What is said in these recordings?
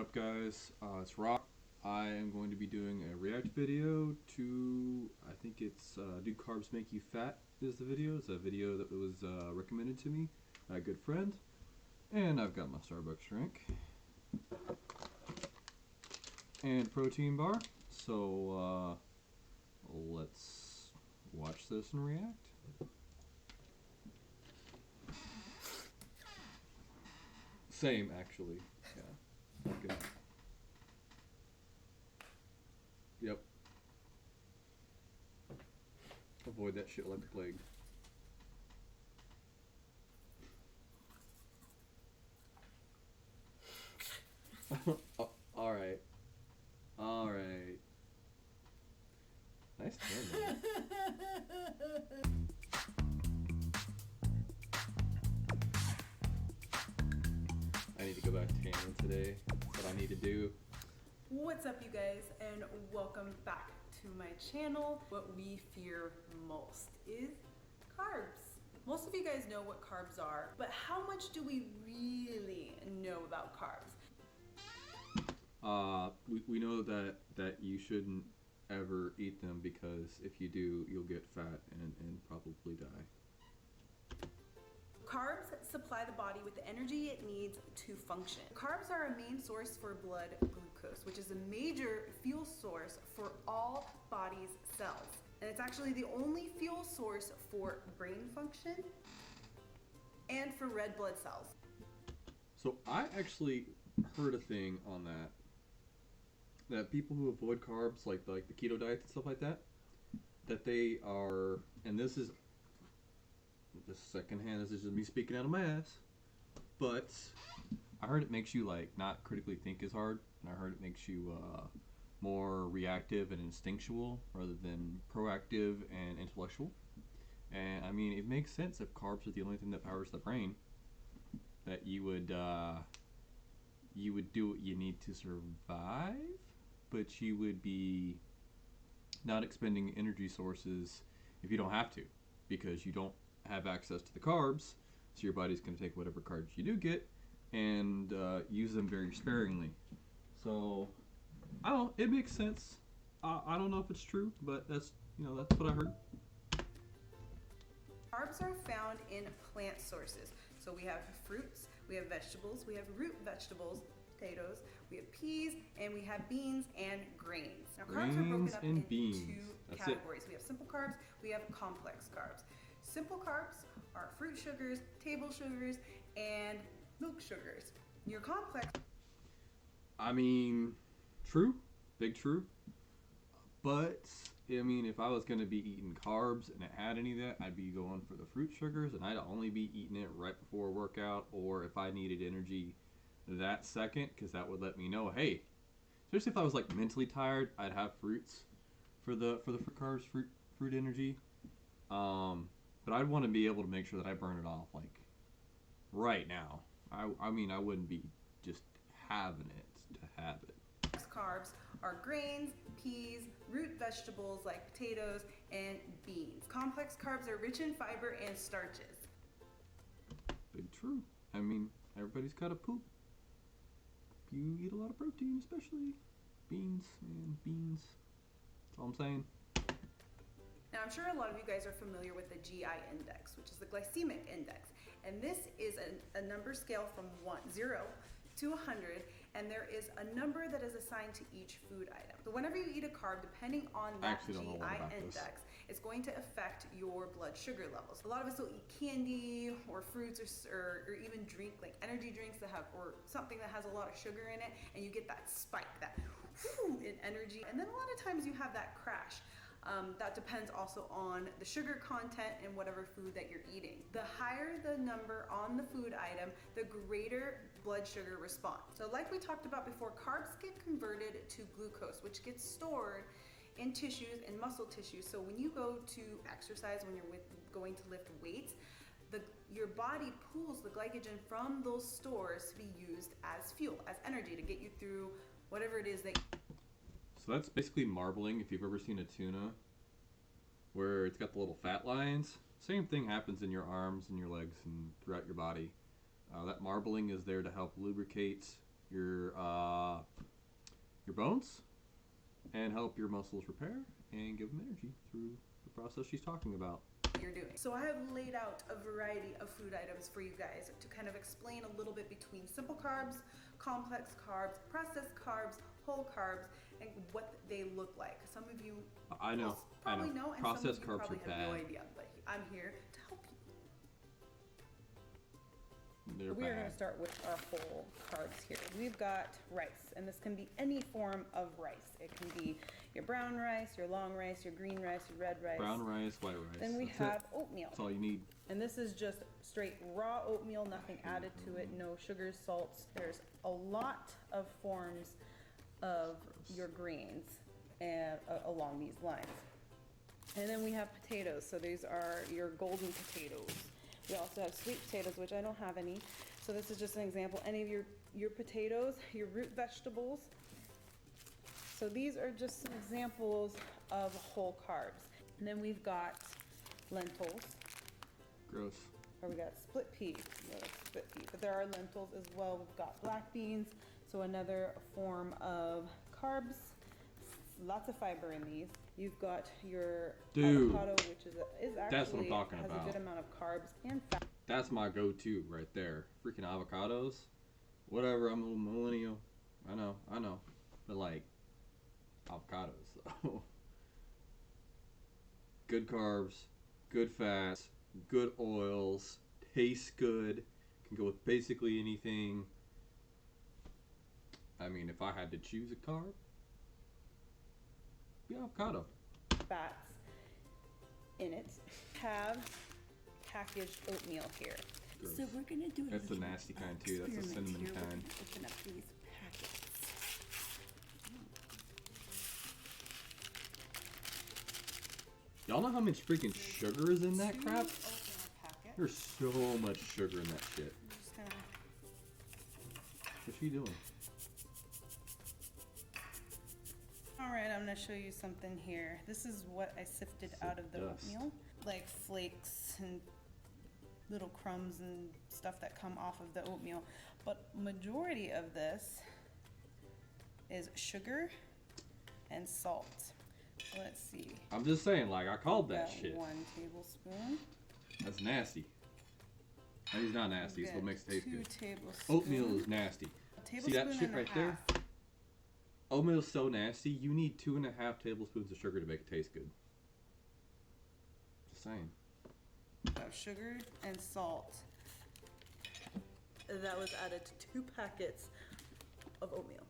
up, guys? It's Rock. I am going to be doing a react video to, I think it's Do Carbs Make You Fat is the video. It's a video that was recommended to me by a good friend. And I've got my Starbucks drink and protein bar. So let's watch this and react. Same, actually. Yeah. Okay. Yep. Avoid that shit like the plague. Oh, alright. Alright. Nice turn, man. I need to go back tanning today. That's what I need to do. What's up, you guys, and welcome back to my channel. What we fear most is carbs. Most of you guys know what carbs are, but how much do we really know about carbs? We know that you shouldn't ever eat them because if you do, you'll get fat and probably die. Carbs supply the body with the energy it needs to function. Carbs are a main source for blood glucose, which is a major fuel source for all body's cells. And it's actually the only fuel source for brain function and for red blood cells. So I actually heard a thing on that people who avoid carbs, like the keto diets and stuff like that, that they are, and this is secondhand, this is just me speaking out of my ass, but I heard it makes you like not critically think as hard, and I heard it makes you more reactive and instinctual rather than proactive and intellectual. And I mean, it makes sense if carbs are the only thing that powers the brain, that you would do what you need to survive, but you would be not expending energy sources if you don't have to, because you don't have access to the carbs, so your body's going to take whatever carbs you do get and use them very sparingly. So I don't know, it makes sense. I don't know if it's true, but that's what I heard. Carbs are found in plant sources. So we have fruits, we have vegetables, we have root vegetables, potatoes, we have peas, and we have beans and grains. Now, carbs are broken up into two categories. We have simple carbs, we have complex carbs. Simple carbs are fruit sugars, table sugars, and milk sugars. Your complex... I mean, true, big true. But, I mean, if I was going to be eating carbs and it had any of that, I'd be going for the fruit sugars, and I'd only be eating it right before a workout, or if I needed energy that second, because that would let me know, hey, especially if I was like mentally tired, I'd have fruits for the fruit carbs, fruit energy. But I'd want to be able to make sure that I burn it off like right now. I mean, I wouldn't be just having it to have it. Carbs are grains, peas, root vegetables like potatoes, and beans. Complex carbs are rich in fiber and starches. Big true. I mean, everybody's got to poop. You eat a lot of protein, especially beans, man, beans. That's all I'm saying. Now, I'm sure a lot of you guys are familiar with the GI index, which is the glycemic index. And this is a number scale from 0 to 100, and there is a number that is assigned to each food item. So whenever you eat a carb, depending on that GI index, it's going to affect your blood sugar levels. A lot of us will eat candy or fruits or even drink like energy drinks that have, or something that has a lot of sugar in it, and you get that spike, that whoo, in energy. And then a lot of times you have that crash. That depends also on the sugar content in whatever food that you're eating. The higher the number on the food item, the greater blood sugar response. So like we talked about before, carbs get converted to glucose, which gets stored in tissues and muscle tissue. So when you go to exercise, when you're going to lift weights, your body pulls the glycogen from those stores to be used as fuel, as energy, to get you through whatever it is that... So that's basically marbling, if you've ever seen a tuna, where it's got the little fat lines. Same thing happens in your arms and your legs and throughout your body. That marbling is there to help lubricate your bones and help your muscles repair and give them energy through the process she's talking about. You're doing. So I have laid out a variety of food items for you guys to kind of explain a little bit between simple carbs, complex carbs, processed carbs, whole carbs, and what they look like. Some of you I know, probably know, and processed some of you carbs probably are have bad. no idea, but I'm here to help you. They're We are going bad. to start with our whole carbs here. We've got rice, and this can be any form of rice. It can be your brown rice, your long rice, your green rice, your red rice. Brown rice, white rice. Then we That's have it. oatmeal. That's all you need. And this is just straight raw oatmeal, nothing added to it, no sugars, salts. There's a lot of forms of your grains along these lines. And then we have potatoes. So these are your golden potatoes. We also have sweet potatoes, which I don't have any. So this is just an example. Any of your potatoes, your root vegetables. So these are just some examples of whole carbs. And then we've got lentils. Gross. Or we got split pea. No, that's split pea. But there are lentils as well. We've got black beans. So another form of carbs. Lots of fiber in these. You've got your avocado, which is actually that's what I'm talking has about. a good amount of carbs and fat. That's my go-to right there. Freaking avocados. Whatever, I'm a little millennial. I know. But like, avocados, so. Good carbs, good fats, good oils, tastes good, can go with basically anything. I mean, if I had to choose a carb, be avocado. Fats in it. Have packaged oatmeal here. Gross. So we're gonna do a That's the little nasty kind too. That's the experiment cinnamon here. We're kind. gonna open up these packets. Y'all know how much freaking sugar is in that Two crap? oatmeal packets. There's so much sugar in that shit. I'm just gonna What's she doing? Alright, I'm gonna show you something here. This is what I sifted out of the Dust. oatmeal. Like flakes and little crumbs and stuff that come off of the oatmeal. But majority of this is sugar and salt. Let's see. I'm just saying, like, I called that Got shit. 1 tablespoon. That's nasty. That is not nasty. It's what Got makes it taste 2 good. tablespoons. Oatmeal is nasty. A See that tablespoon shit and a right there? half. Oatmeal is so nasty, you need 2.5 tablespoons of sugar to make it taste good. Just saying. Of sugar and salt. That was added to 2 packets of oatmeal.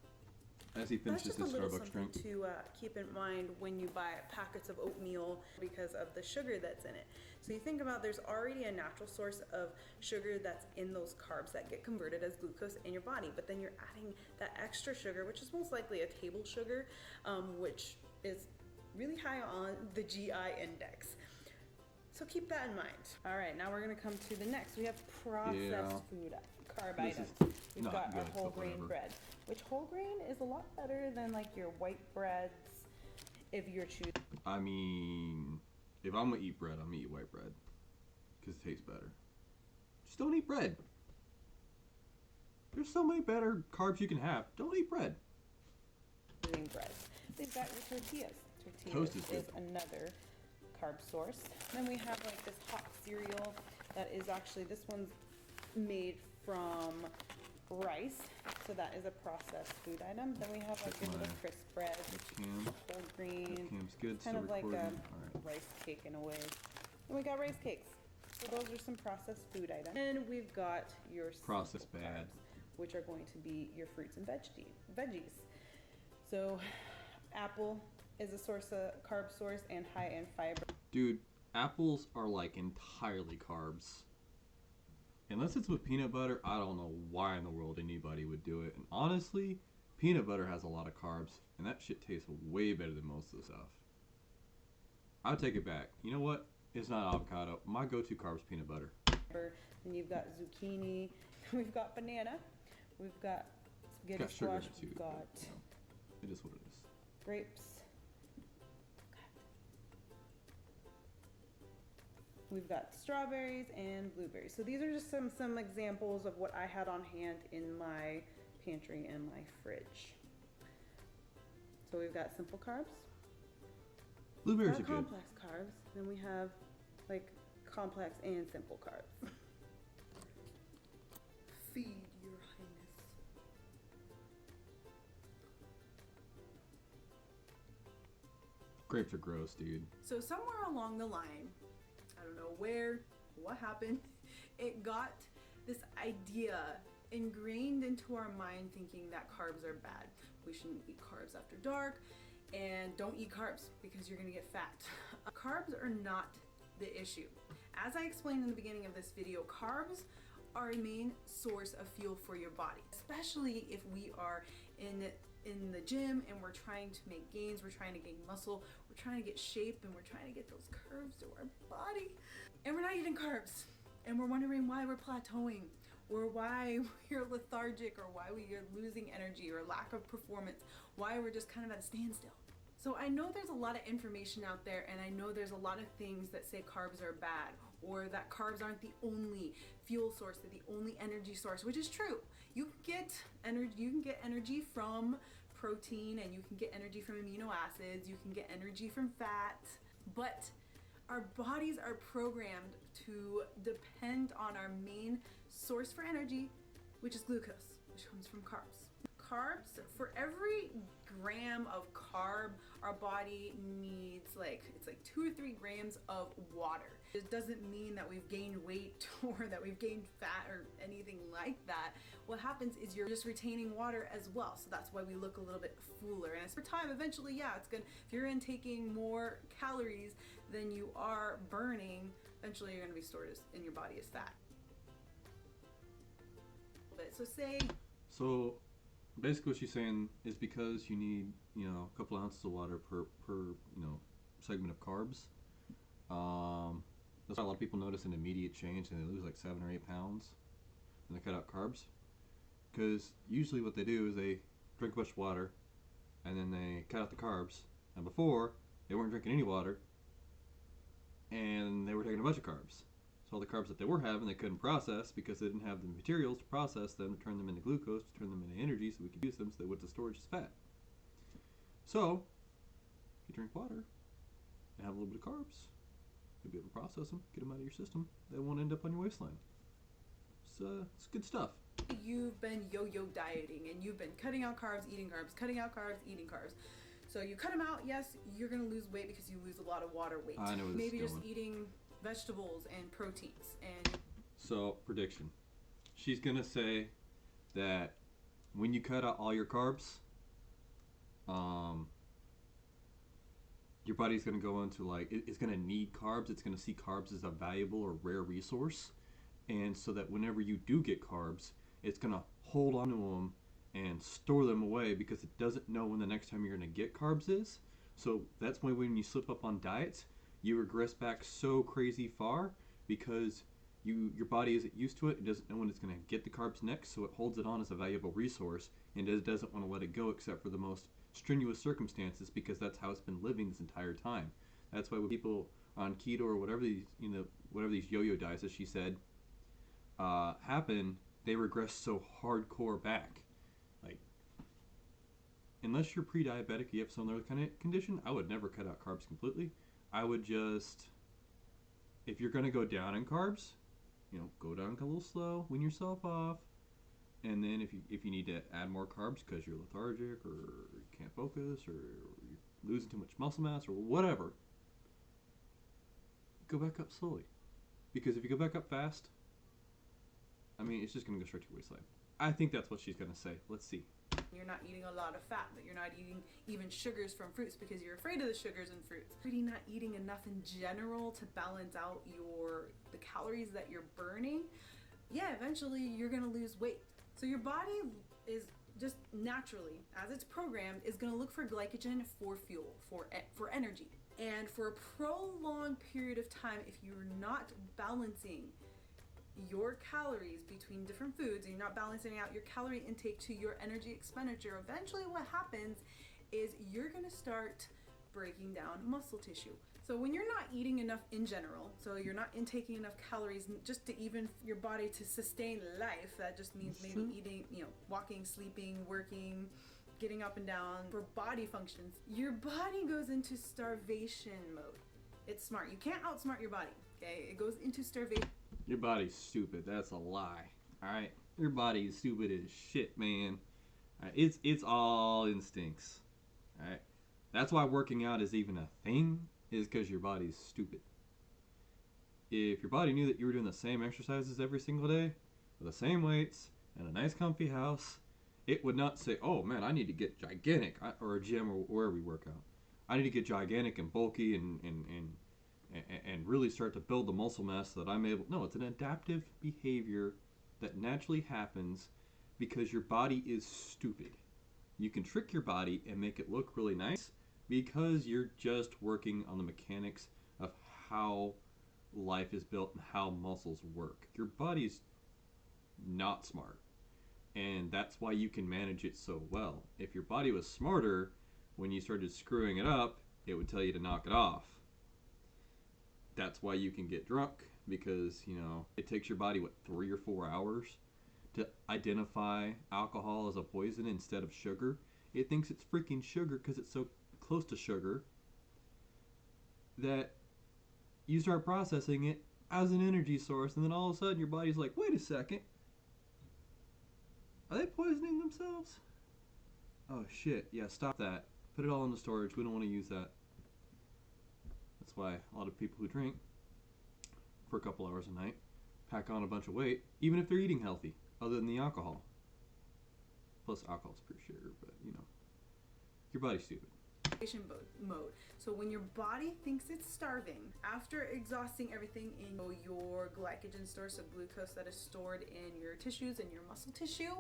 As he That's finishes just a his little Starbucks something drink. to keep in mind when you buy packets of oatmeal because of the sugar that's in it. So you think about there's already a natural source of sugar that's in those carbs that get converted as glucose in your body, but then you're adding that extra sugar, which is most likely a table sugar, which is really high on the GI index. So keep that in mind. All right, now we're gonna come to the next. We have processed food, carb This items. is We've not got our good, whole but grain whatever. bread, which whole grain is a lot better than like your white breads if you're choosing. I mean, if I'm gonna eat bread, I'm gonna eat white bread. Because it tastes better. Just don't eat bread. There's so many better carbs you can have. Don't eat bread. Breads. They've got your tortillas. Toast Tortillas is good. is another carb source. Then we have like this hot cereal that is actually, this one's made from rice. So that is a processed food item. Then we have like That's your little my crisp bread, Cam. whole grain, Cam's good. kind Still of like a recording. Alright. rice cake in a way. And we got rice cakes. So those are some processed food items. And we've got your Processed simple bad. carbs, which are going to be your fruits and veggies. So apple is a source of carb source and high in fiber. Dude, apples are like entirely carbs. Unless it's with peanut butter, I don't know why in the world anybody would do it. And honestly, peanut butter has a lot of carbs, and that shit tastes way better than most of the stuff. I'll take it back. You know what? It's not avocado. My go-to carb is peanut butter. Then you've got zucchini, we've got banana, we've got spaghetti Got sugar in squash, it too. we've but, got you know, it is what it is. grapes. We've got strawberries and blueberries. So these are just some examples of what I had on hand in my pantry and my fridge. So we've got simple carbs, Blueberries are got good. complex carbs, then we have like complex and simple carbs. Feed your highness. Grapes are gross, dude. So somewhere along the line, I don't know where, what happened, it got this idea ingrained into our mind thinking that carbs are bad. We shouldn't eat carbs after dark, and don't eat carbs because you're gonna get fat. Carbs are not the issue. As I explained in the beginning of this video, carbs are a main source of fuel for your body, especially if we are in the gym and we're trying to make gains, we're trying to gain muscle, we're trying to get shape, and we're trying to get those curves to our body. And we're not eating carbs. And we're wondering why we're plateauing, or why we're lethargic, or why we are losing energy, or lack of performance, why we're just kind of at a standstill. So I know there's a lot of information out there, and I know there's a lot of things that say carbs are bad, or that carbs aren't the only fuel source, they're the only energy source, which is true. You can get energy from protein, and you can get energy from amino acids, you can get energy from fat, but our bodies are programmed to depend on our main source for energy, which is glucose, which comes from carbs. Carbs, for every gram of carb, our body needs it's like 2 or 3 grams of water. It doesn't mean that we've gained weight or that we've gained fat or anything like that. What happens is you're just retaining water as well. So that's why we look a little bit fuller. And as for time, eventually, yeah, if you're intaking more calories than you are burning, eventually you're gonna be stored in your body as fat. So basically what she's saying is because you need, a couple ounces of water per segment of carbs. That's why a lot of people notice an immediate change and they lose like 7 or 8 pounds when they cut out carbs. Because usually what they do is they drink a bunch of water and then they cut out the carbs. And before, they weren't drinking any water and they were taking a bunch of carbs. So all the carbs that they were having, they couldn't process because they didn't have the materials to process them, to turn them into glucose, to turn them into energy so we could use them, so they went to storage as fat. So, if you drink water and have a little bit of carbs, you'll be able to process them, get them out of your system. They won't end up on your waistline. It's good stuff. You've been yo-yo dieting and you've been cutting out carbs, eating carbs, cutting out carbs, eating carbs. So you cut them out, yes, you're gonna lose weight because you lose a lot of water weight. I know where this Maybe is just going. eating vegetables and proteins. And So, prediction. She's gonna say that when you cut out all your carbs, your body's gonna go into it's gonna need carbs. It's gonna see carbs as a valuable or rare resource, and so that whenever you do get carbs, it's gonna hold on to them and store them away because it doesn't know when the next time you're gonna get carbs is. So that's why when you slip up on diets, you regress back so crazy far because your body isn't used to it. It doesn't know when it's going to get the carbs next, so it holds it on as a valuable resource and it doesn't want to let it go except for the most strenuous circumstances because that's how it's been living this entire time. That's why when people on keto or whatever these yo-yo diets, as she said, happen, they regress so hardcore back. Like, unless you're pre-diabetic, you have some other kind of condition, I would never cut out carbs completely. I would just, if you're going to go down in carbs, go down a little slow, wean yourself off, and then if you need to add more carbs because you're lethargic or you can't focus or you're losing too much muscle mass or whatever, go back up slowly. Because if you go back up fast, it's just going to go straight to your waistline. I think that's what she's going to say. Let's see. you're not eating a lot of fat, but you're not eating even sugars from fruits because you're afraid of the sugars in fruits. Really not eating enough in general to balance out the calories that you're burning, yeah, eventually you're gonna lose weight. So your body is just naturally, as it's programmed, is gonna look for glycogen for fuel, for energy. And for a prolonged period of time, if you're not balancing your calories between different foods and you're not balancing out your calorie intake to your energy expenditure, eventually what happens is you're gonna start breaking down muscle tissue. So when you're not eating enough in general, so you're not intaking enough calories just to even your body to sustain life, that just means maybe eating, walking, sleeping, working, getting up and down for body functions, your body goes into starvation mode. It's smart. You can't outsmart your body, okay? It goes into starvation. Your body's stupid. That's a lie. All right, your body is stupid as shit, man. All right? It's all instincts. All right, that's why working out is even a thing. Is because your body's stupid. If your body knew that you were doing the same exercises every single day, with the same weights, in a nice comfy house, it would not say, oh man, I need to get gigantic, or a gym or where we work out. I need to get gigantic and bulky and really start to build the muscle mass so that I'm able. No, it's an adaptive behavior that naturally happens because your body is stupid. You can trick your body and make it look really nice because you're just working on the mechanics of how life is built and how muscles work. Your body's not smart, and that's why you can manage it so well. If your body was smarter, when you started screwing it up, it would tell you to knock it off. That's why you can get drunk, because it takes your body 3 or 4 hours to identify alcohol as a poison instead of sugar. It thinks it's freaking sugar because it's so close to sugar that you start processing it as an energy source, and then all of a sudden your body's like, wait a second, are they poisoning themselves? Oh shit, yeah, stop that. Put it all in the storage. We don't want to use that. That's why a lot of people who drink for a couple hours a night pack on a bunch of weight, even if they're eating healthy, other than the alcohol. Plus alcohol's pure sugar, but your body's stupid. Mode. So when your body thinks it's starving, after exhausting everything in your glycogen stores, so glucose that is stored in your tissues and your muscle tissue,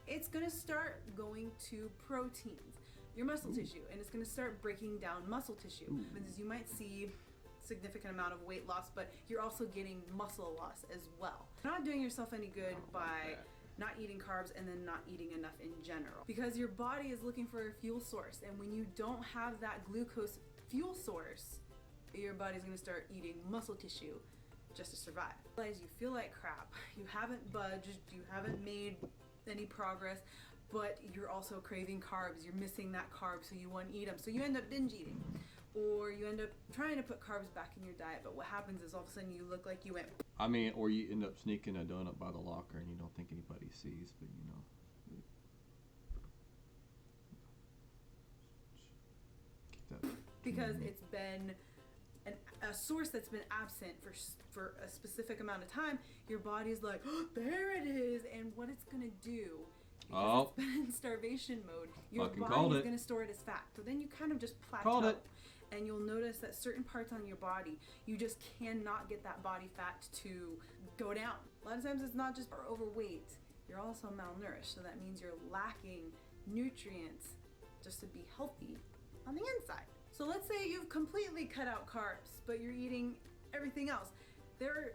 it's going to start going to proteins, your muscle tissue, and it's going to start breaking down muscle tissue. Because you might see significant amount of weight loss, but you're also getting muscle loss as well. You're not doing yourself any good by not eating carbs and then not eating enough in general, because your body is looking for a fuel source, and when you don't have that glucose fuel source, your body's going to start eating muscle tissue just to survive. Realize you feel like crap, you haven't budged, you haven't made any progress, but you're also craving carbs, you're missing that carb, so you want to eat them, so you end up binge eating, or you end up trying to put carbs back in your diet, but what happens is all of a sudden you look like you went. Or you end up sneaking a donut by the locker and you don't think anybody sees, but keep that. Because it's been a source that's been absent for a specific amount of time. Your body's like, oh, there it is, and what it's gonna do, because it's been in starvation mode, your body is gonna store it as fat. So then you kind of just plateau. And you'll notice that certain parts on your body, you just cannot get that body fat to go down. A lot of times it's not just overweight, you're also malnourished. So that means you're lacking nutrients just to be healthy on the inside. So let's say you've completely cut out carbs, but you're eating everything else. There are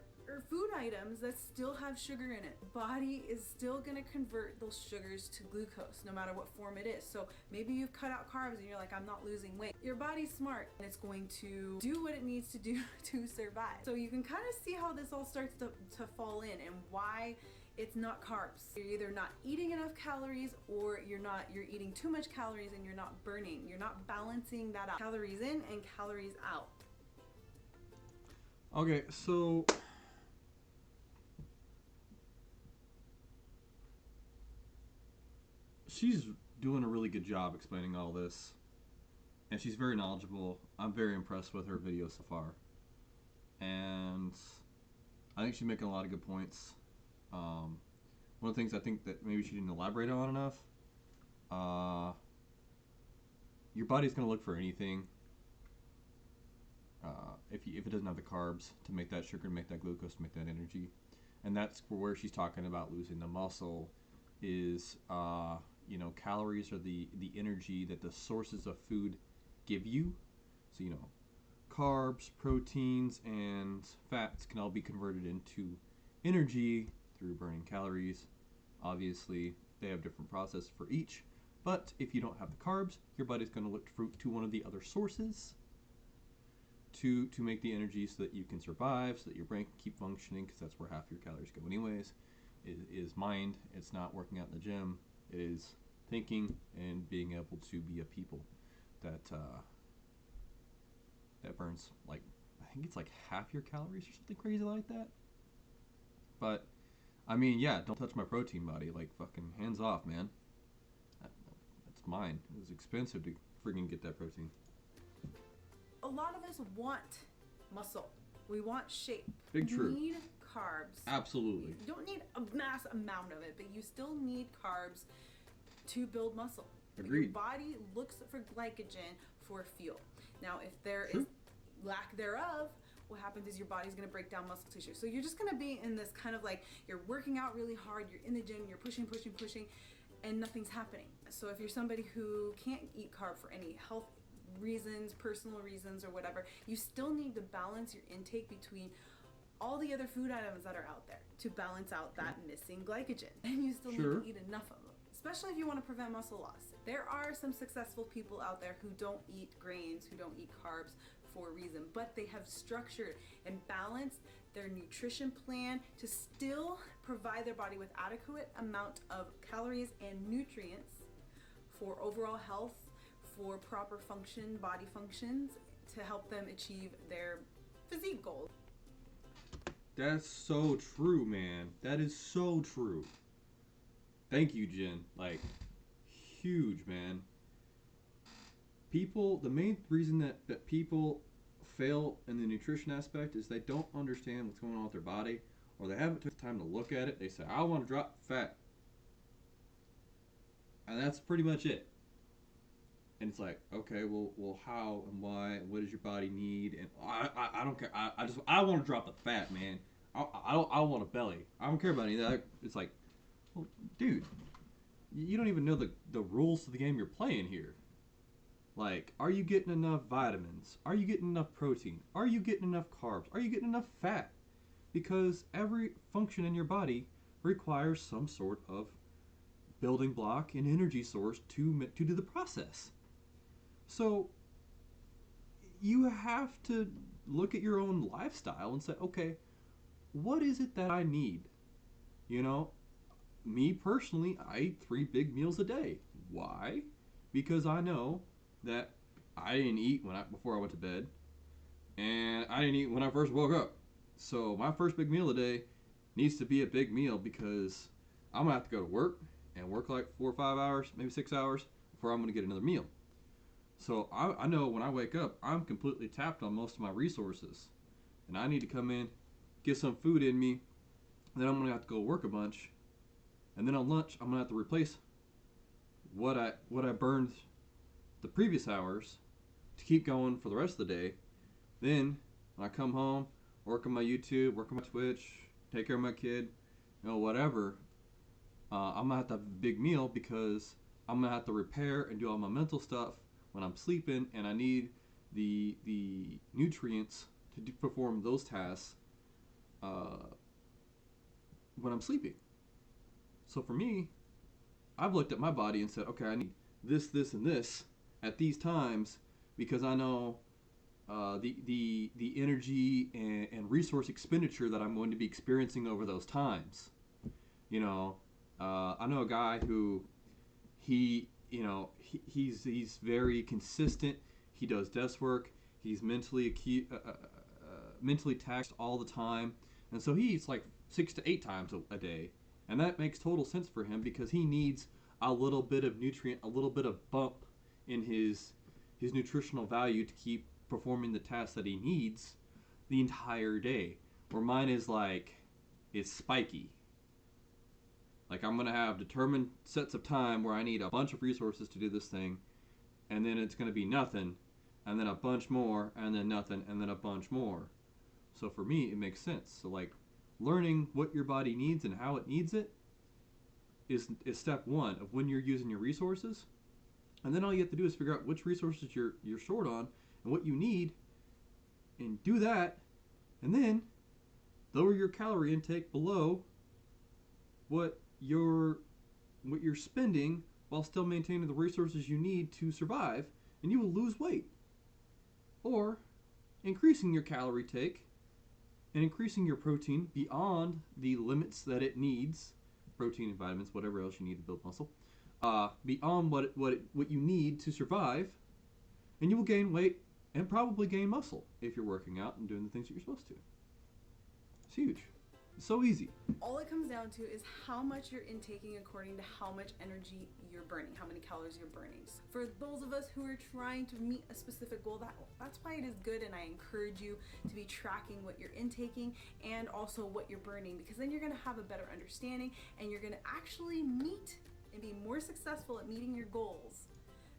food items that still have sugar in it. Body is still gonna convert those sugars to glucose, no matter what form it is. So maybe you've cut out carbs and you're like, I'm not losing weight. Your body's smart and it's going to do what it needs to do to survive. So you can kind of see how this all starts to fall in, and why it's not carbs. You're either not eating enough calories, or you're eating too much calories and you're not burning. You're not balancing that out. Calories in and calories out. Okay, so she's doing a really good job explaining all this, and she's very knowledgeable. I'm very impressed with her video so far, and I think she's making a lot of good points. One of the things I think that maybe she didn't elaborate on enough, your body's going to look for anything if it doesn't have the carbs to make that sugar, to make that glucose, to make that energy. And that's where she's talking about losing the muscle is, calories are the energy that the sources of food give you. So, carbs, proteins, and fats can all be converted into energy through burning calories. Obviously, they have different processes for each, but if you don't have the carbs, your body's going to look to one of the other sources to make the energy so that you can survive, so that your brain can keep functioning, because that's where half your calories go anyways. Is mind. It's not working out in the gym. It is thinking and being able to be a people that that burns like, I think it's like half your calories or something crazy like that. But I mean, yeah, don't touch my protein, buddy. Like, fucking hands off, man. That's mine. It was expensive to freaking get that protein. A lot of us want muscle. We want shape. Big true. We need carbs. Absolutely. You don't need a mass amount of it, but you still need carbs to build muscle. Agreed. Your body looks for glycogen for fuel. Now, if there True. is lack thereof, what happens is your body's going to break down muscle tissue. So you're just going to be in this kind of like, you're working out really hard, you're in the gym, you're pushing, and nothing's happening. So if you're somebody who can't eat carb for any health reasons, personal reasons, or whatever, you still need to balance your intake between all the other food items that are out there to balance out that missing glycogen. And you still need to eat enough of them, especially if you want to prevent muscle loss. There are some successful people out there who don't eat grains, who don't eat carbs for a reason, but they have structured and balanced their nutrition plan to still provide their body with adequate amount of calories and nutrients for overall health, for proper function, body functions, to help them achieve their physique goals. That's so true, man. That is so true. Thank you, Jen. Like, huge, man. People, the main reason that people fail in the nutrition aspect is they don't understand what's going on with their body, or they haven't took the time to look at it. They say, I want to drop fat. And that's pretty much it. And it's like, okay, well, how and why? And what does your body need? And I don't care. I want to drop the fat, man. I want a belly. I don't care about any of that. It's like, well, dude, you don't even know the rules to the game you're playing here. Like, are you getting enough vitamins? Are you getting enough protein? Are you getting enough carbs? Are you getting enough fat? Because every function in your body requires some sort of building block and energy source to do the process. So you have to look at your own lifestyle and say, okay, what is it that I need? You know, me personally, I eat 3 big meals a day. Why? Because I know that I didn't eat before I went to bed, and I didn't eat when I first woke up. So my first big meal a day needs to be a big meal, because I'm gonna have to go to work and work like 4 or 5 hours, maybe 6 hours before I'm gonna get another meal. So I know when I wake up, I'm completely tapped on most of my resources, and I need to come in, get some food in me, and then I'm gonna have to go work a bunch, and then on lunch I'm gonna have to replace what I burned the previous hours to keep going for the rest of the day. Then when I come home, work on my YouTube, work on my Twitch, take care of my kid, whatever, I'm gonna have to have a big meal, because I'm gonna have to repair and do all my mental stuff when I'm sleeping, and I need the nutrients to perform those tasks when I'm sleeping. So for me, I've looked at my body and said, okay, I need this, this, and this at these times, because I know the energy and resource expenditure that I'm going to be experiencing over those times. I know a guy who he's very consistent. He does desk work. He's mentally taxed all the time, and so he eats like 6 to 8 times a day, and that makes total sense for him, because he needs a little bit of nutrient, a little bit of bump in his nutritional value to keep performing the tasks that he needs the entire day. Where mine is like, it's spiky. Like, I'm gonna have determined sets of time where I need a bunch of resources to do this thing, and then it's gonna be nothing, and then a bunch more, and then nothing, and then a bunch more. So for me, it makes sense. So like, learning what your body needs and how it needs it is step one of when you're using your resources. And then all you have to do is figure out which resources you're short on and what you need, and do that, and then lower your calorie intake below what you're spending, while still maintaining the resources you need to survive, and you will lose weight. Or increasing your calorie take and increasing your protein beyond the limits that it needs, protein and vitamins, whatever else you need to build muscle, beyond what you need to survive, and you will gain weight and probably gain muscle if you're working out and doing the things that you're supposed to. It's huge. It's so easy. All it comes down to is how much you're intaking according to how much energy you're burning, how many calories you're burning. For those of us who are trying to meet a specific goal, that's why it is good, and I encourage you to be tracking what you're intaking and also what you're burning, because then you're going to have a better understanding and you're going to actually meet and be more successful at meeting your goals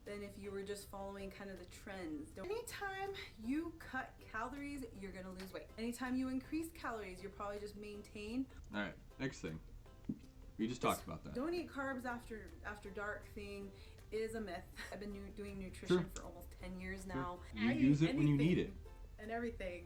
than if you were just following kind of the trends. Anytime you cut calories, you're gonna lose weight. Anytime you increase calories, you'll probably just maintain. All right, next thing. We just talked about that. Don't eat carbs after dark thing is a myth. I've been doing nutrition Sure. for almost 10 years now. You I use eat it when you need anything it. and everything,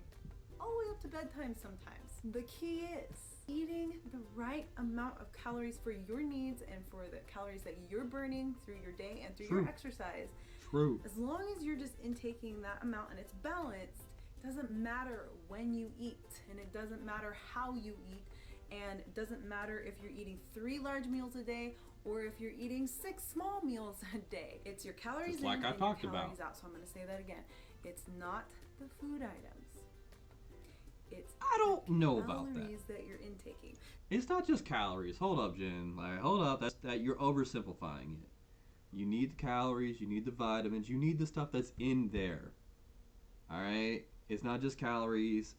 all the way up to bedtime sometimes. The key is eating the right amount of calories for your needs and for the calories that you're burning through your day and through True. your exercise. True. As long as you're just intaking that amount and it's balanced, it doesn't matter when you eat, and it doesn't matter how you eat, and it doesn't matter if you're eating 3 large meals a day or if you're eating 6 small meals a day. It's your calories Just in like I and talked your calories about. out. So I'm going to say that again. It's not the food items. It's I don't know the about that. calories that you're intaking. It's not just calories. Hold up, Jen. Like, hold up. That you're oversimplifying it. You need the calories. You need the vitamins. You need the stuff that's in there. All right. It's not just calories.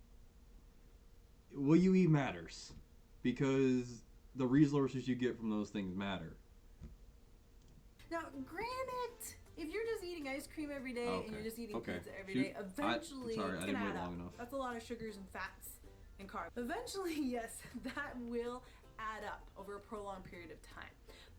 What you eat matters, because the resources you get from those things matter. Now, granted, if you're just eating ice cream every day and you're just eating pizza every Shoot. day, eventually Sorry, it's I gonna didn't add wait up. long enough. That's a lot of sugars and fats and carbs. Eventually, yes, that will add up over a prolonged period of time.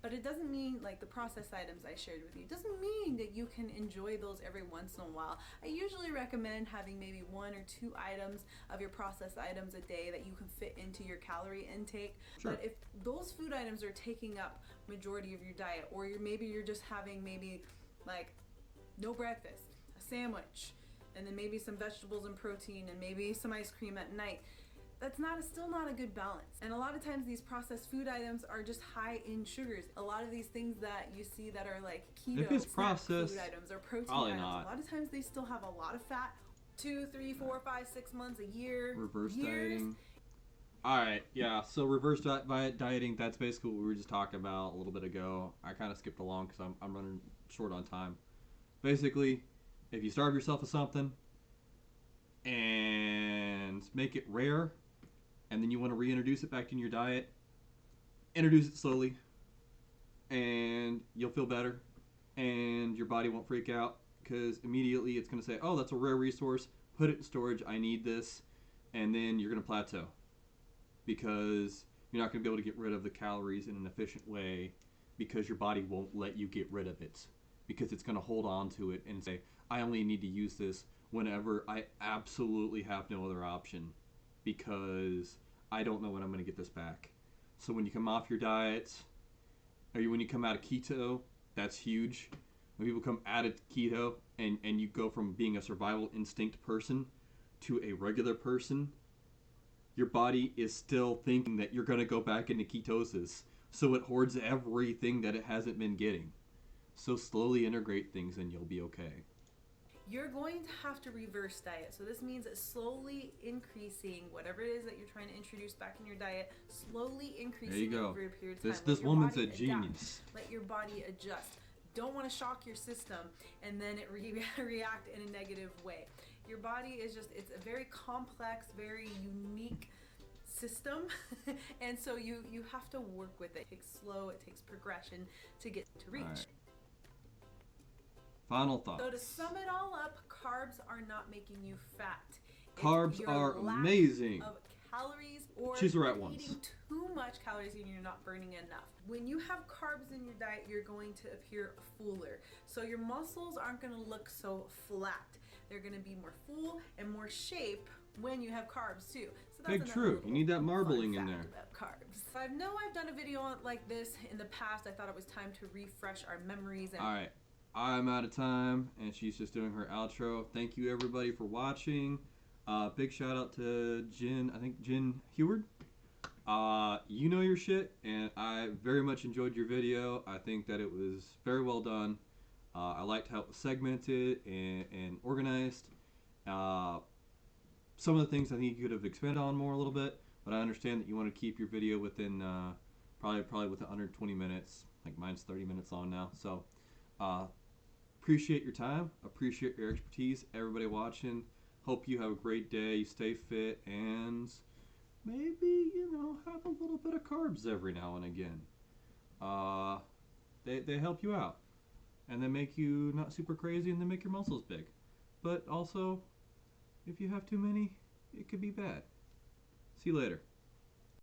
But it doesn't mean, like the processed items I shared with you, it doesn't mean that you can enjoy those every once in a while. I usually recommend having maybe 1 or 2 items of your processed items a day that you can fit into your calorie intake. Sure. But if those food items are taking up majority of your diet, or you're just having maybe like no breakfast, a sandwich, and then maybe some vegetables and protein and maybe some ice cream at night, that's still not a good balance. And a lot of times these processed food items are just high in sugars. A lot of these things that you see that are like keto If it's snack processed, food items or protein probably items, not. a lot of times they still have a lot of fat. 2, 3, 4, 5, 6 months, a year, Reverse years. dieting. All right, yeah. So reverse dieting. That's basically what we were just talking about a little bit ago. I kind of skipped along because I'm running short on time. Basically, if you starve yourself of something and make it rare, and then you want to reintroduce it back in your diet, introduce it slowly, and you'll feel better, and your body won't freak out, because immediately it's going to say, oh, that's a rare resource, put it in storage, I need this, and then you're going to plateau, because you're not going to be able to get rid of the calories in an efficient way, because your body won't let you get rid of it, because it's going to hold on to it and say, I only need to use this whenever I absolutely have no other option, because I don't know when I'm going to get this back. So when you come off your diet, or when you come out of keto, that's huge. When people come out of keto and you go from being a survival instinct person to a regular person, your body is still thinking that you're going to go back into ketosis. So it hoards everything that it hasn't been getting. So slowly integrate things and you'll be okay. You're going to have to reverse diet. So this means that slowly increasing whatever it is that you're trying to introduce back in your diet, slowly increasing There you go. over a period of time. This Let your woman's body a genius. Let your body adjust. Don't want to shock your system and then it react in a negative way. Your body is it's a very complex, very unique system. And so you have to work with it. It takes slow, it takes progression to get to reach. All right. Final thoughts. So to sum it all up, carbs are not making you fat. It's Carbs your are lack amazing. Of calories, or Choose the right you're ones. eating too much calories and you're not burning enough. When you have carbs in your diet, you're going to appear fuller. So your muscles aren't going to look so flat. They're going to be more full and more shape when you have carbs too. So that's Big another true. little You need that marbling fun in fact there. about carbs. I know I've done a video like this in the past. I thought it was time to refresh our memories and All right. I'm out of time, and she's just doing her outro. Thank you, everybody, for watching. Big shout out to Jen, I think Jen Heward. You know your shit, and I very much enjoyed your video. I think that it was very well done. I liked how it was segmented and organized. Some of the things I think you could have expanded on more a little bit, but I understand that you want to keep your video within probably within under 20 minutes. Like mine's 30 minutes long now. So appreciate your time. Appreciate your expertise. Everybody watching. Hope you have a great day. You stay fit and maybe, have a little bit of carbs every now and again. They help you out. And they make you not super crazy and they make your muscles big. But also, if you have too many, it could be bad. See you later.